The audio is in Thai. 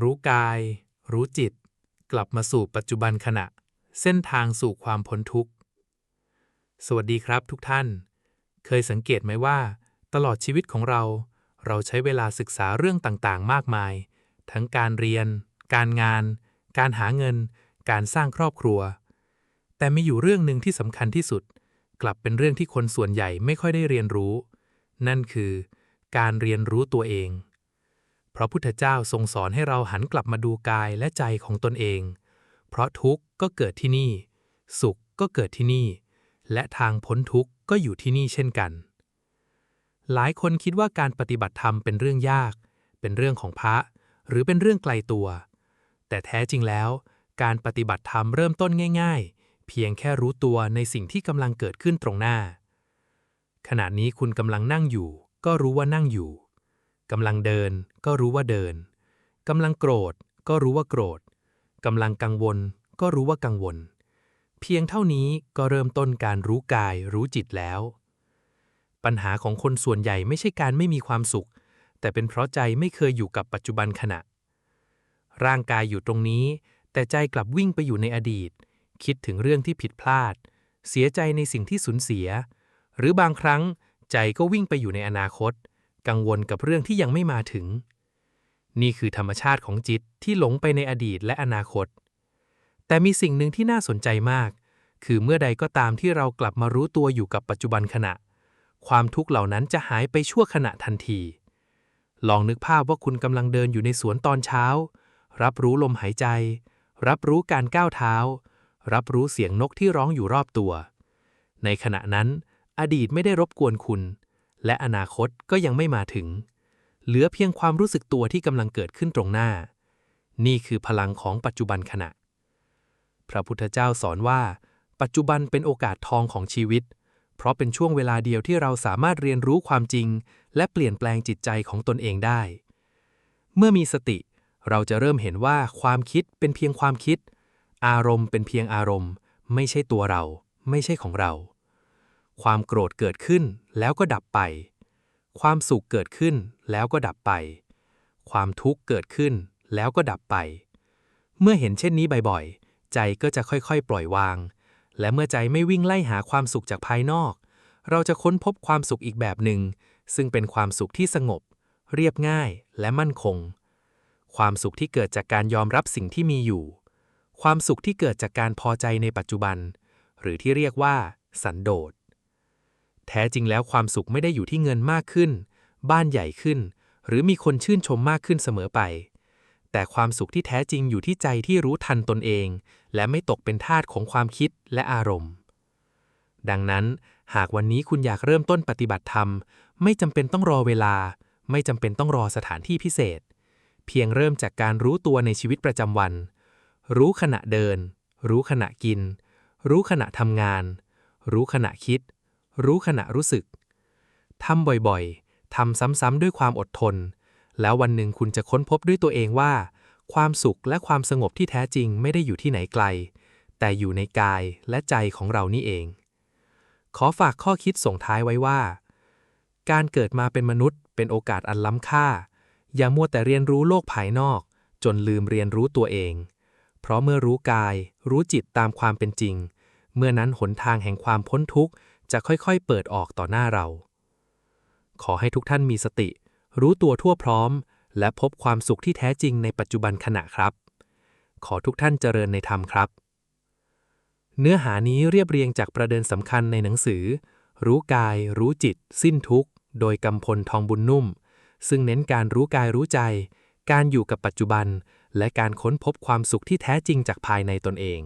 รู้กาย รู้จิต กลับมาสู่ปัจจุบันขณะ เส้นทางสู่ความพ้นทุกข์ สวัสดีครับทุกท่าน เคยสังเกตไหมว่าตลอดชีวิตของเราใช้เวลาศึกษาเรื่องต่างๆ มากมาย ทั้งการเรียน การงาน การหาเงิน การสร้างครอบครัว แต่มีอยู่เรื่องหนึ่งที่สำคัญที่สุด กลับเป็นเรื่องที่คนส่วนใหญ่ไม่ค่อยได้เรียนรู้ นั่นคือการเรียนรู้ตัวเองพระพุทธเจ้าทรงสอนให้เราหันกลับมาดูกายและใจของตนเอง เพราะทุกข์ก็เกิดที่นี่ สุขก็เกิดที่นี่ และทางพ้นทุกข์ก็อยู่ที่นี่เช่นกัน หลายคนคิดว่าการปฏิบัติธรรมเป็นเรื่องยาก เป็นเรื่องของพระ หรือเป็นเรื่องไกลตัว แต่แท้จริงแล้วการปฏิบัติธรรมเริ่มต้นง่ายๆ เพียงแค่รู้ตัวในสิ่งที่กำลังเกิดขึ้นตรงหน้า ขณะนี้คุณกำลังนั่งอยู่ ก็รู้ว่านั่งอยู่กำลังเดินก็รู้ว่าเดินกำลังโกรธก็รู้ว่าโกรธกำลังกังวลก็รู้ว่ากังวลเพียงเท่านี้ก็เริ่มต้นการรู้กายรู้จิตแล้วปัญหาของคนส่วนใหญ่ไม่ใช่การไม่มีความสุขแต่เป็นเพราะใจไม่เคยอยู่กับปัจจุบันขณะร่างกายอยู่ตรงนี้แต่ใจกลับวิ่งไปอยู่ในอดีตคิดถึงเรื่องที่ผิดพลาดเสียใจในสิ่งที่สูญเสียหรือบางครั้งใจก็วิ่งไปอยู่ในอนาคตกังวลกับเรื่องที่ยังไม่มาถึงนี่คือธรรมชาติของจิตที่หลงไปในอดีตและอนาคตแต่มีสิ่งหนึ่งที่น่าสนใจมากคือเมื่อใดก็ตามที่เรากลับมารู้ตัวอยู่กับปัจจุบันขณะความทุกข์เหล่านั้นจะหายไปชั่วขณะทันทีลองนึกภาพว่าคุณกำลังเดินอยู่ในสวนตอนเช้ารับรู้ลมหายใจรับรู้การก้าวเท้ารับรู้เสียงนกที่ร้องอยู่รอบตัวในขณะนั้นอดีตไม่ได้รบกวนคุณและอนาคตก็ยังไม่มาถึงเหลือเพียงความรู้สึกตัวที่กำลังเกิดขึ้นตรงหน้านี่คือพลังของปัจจุบันขณะพระพุทธเจ้าสอนว่าปัจจุบันเป็นโอกาสทองของชีวิตเพราะเป็นช่วงเวลาเดียวที่เราสามารถเรียนรู้ความจริงและเปลี่ยนแปลงจิตใจของตนเองได้เมื่อมีสติเราจะเริ่มเห็นว่าความคิดเป็นเพียงความคิดอารมณ์เป็นเพียงอารมณ์ไม่ใช่ตัวเราไม่ใช่ของเราความโกรธเกิดขึ้นแล้วก็ดับไปความสุขเกิดขึ้นแล้วก็ดับไปความทุกข์เกิดขึ้นแล้วก็ดับไปเมื่อเห็นเช่นนี้บ่อยๆใจก็จะค่อยๆปล่อยวางและเมื่อใจไม่วิ่งไล่หาความสุขจากภายนอกเราจะค้นพบความสุขอีกแบบหนึ่งซึ่งเป็นความสุขที่สงบเรียบง่ายและมั่นคงความสุขที่เกิดจากการยอมรับสิ่งที่มีอยู่ความสุขที่เกิดจากการพอใจในปัจจุบันหรือที่เรียกว่าสันโดษแท้จริงแล้วความสุขไม่ได้อยู่ที่เงินมากขึ้นบ้านใหญ่ขึ้นหรือมีคนชื่นชมมากขึ้นเสมอไปแต่ความสุขที่แท้จริงอยู่ที่ใจที่รู้ทันตนเองและไม่ตกเป็นทาสของความคิดและอารมณ์ดังนั้นหากวันนี้คุณอยากเริ่มต้นปฏิบัติธรรมไม่จำเป็นต้องรอเวลาไม่จำเป็นต้องรอสถานที่พิเศษเพียงเริ่มจากการรู้ตัวในชีวิตประจำวันรู้ขณะเดินรู้ขณะกินรู้ขณะทำงานรู้ขณะคิดรู้ขณะรู้สึกทำบ่อยๆทำซ้ำๆด้วยความอดทนแล้ววันหนึ่งคุณจะค้นพบด้วยตัวเองว่าความสุขและความสงบที่แท้จริงไม่ได้อยู่ที่ไหนไกลแต่อยู่ในกายและใจของเรานี่เองขอฝากข้อคิดส่งท้ายไว้ว่าการเกิดมาเป็นมนุษย์เป็นโอกาสอันล้ำค่าอย่ามัวแต่เรียนรู้โลกภายนอกจนลืมเรียนรู้ตัวเองเพราะเมื่อรู้กายรู้จิตตามความเป็นจริงเมื่อนั้นหนทางแห่งความพ้นทุกข์จะค่อยๆเปิดออกต่อหน้าเราขอให้ทุกท่านมีสติรู้ตัวทั่วพร้อมและพบความสุขที่แท้จริงในปัจจุบันขณะครับขอทุกท่านเจริญในธรรมครับเนื้อหานี้เรียบเรียงจากประเด็นสำคัญในหนังสือรู้กายรู้จิตสิ้นทุกข์โดยกำพลทองบุญนุ่มซึ่งเน้นการรู้กายรู้ใจการอยู่กับปัจจุบันและการค้นพบความสุขที่แท้จริงจากภายในตนเอง